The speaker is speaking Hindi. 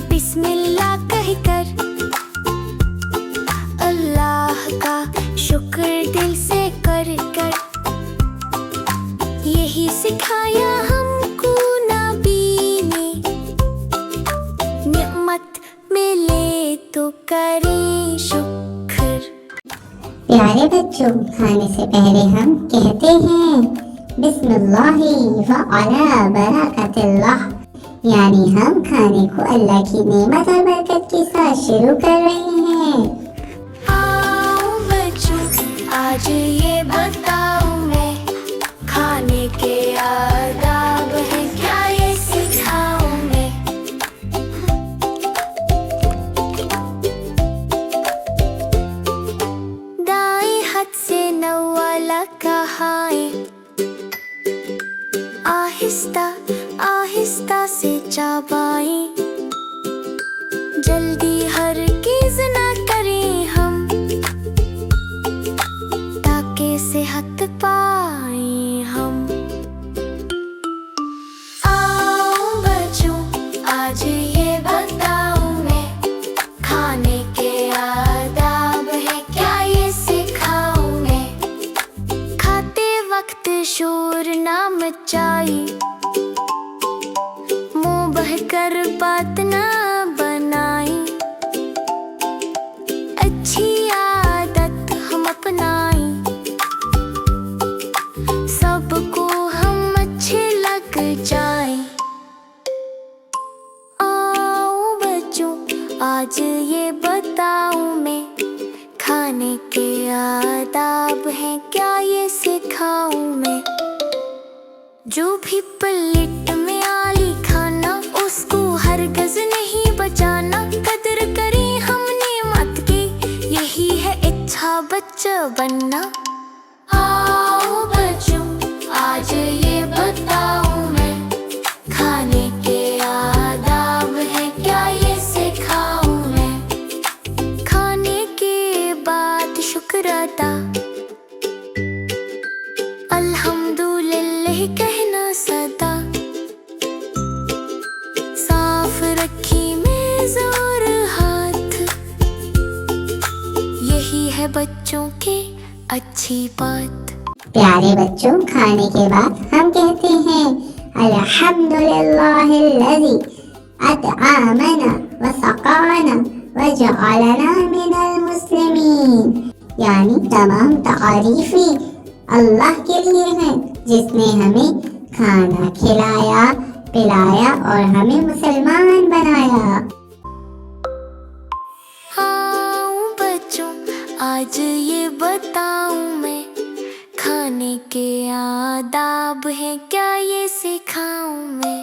बिस्मिल्लाह कहकर अल्लाह का शुक्र दिल से कर कर, यही सिखाया हमको नबी ने। निअमत मिले तो करें शुक्र। प्यारे बच्चों, खाने से पहले हम कहते हैं बिस्मिल्लाहि व अला बरकतिल्लाह, यानी हम खाने को अल्लाह की नेमत और बरकत के साथ शुरू कर रहे हैं। आओ बच्चों, आज ये बताऊं मैं, खाने के आदाब हैं क्या ये सिखाऊं मैं। दाएं हाथ से नवाला खाएं, आहिस्ता आहिस्ता से चबाएं, जल्दी हरगिज़ ना करें हम, ताकि सेहत पाएं हम। आओ बच्चों, आज ये बताऊं मैं, खाने के आदाब हैं क्या ये सिखाऊं मैं। खाते वक्त शोर ना मचाई, मुंह बहकर बात ना बनाई, अच्छी आदत हम अपनाई, सबको हम अच्छे लग जाए। आओ बच्चों, आज ये बताऊं मैं, खाने के आदाब हैं क्या ये सिखाऊं मैं। जो भी प्लेट में आली खाना, उसको हरगिज़ नहीं बचाना, कदर करें हम नेमत की, यही है अच्छा बच्चा बनना। आओ बच्चों, आज ये बताऊं मैं, खाने के आदाब हैं क्या ये सिखाऊं मैं। खाने के बाद शुक्र अदा, अल्हम्दुलिल्लाह कहना सदा, साफ रखी मेज़ और हाथ, यही है बच्चों की अच्छी बात। प्यारे बच्चों, खाने के बाद हम कहते हैं अल्हम्दुलिल्लाहिल्लज़ी अतआमना व सक़ाना व जअलना मिनल मुस्लिमीन, यानी तमाम तारीफें अल्लाह के लिए हैं, जिसने हमें खाना खिलाया पिलाया और हमें मुसलमान बनाया। आओ बच्चों, आज ये बताऊं मैं, खाने के आदाब हैं क्या ये सिखाऊं मैं।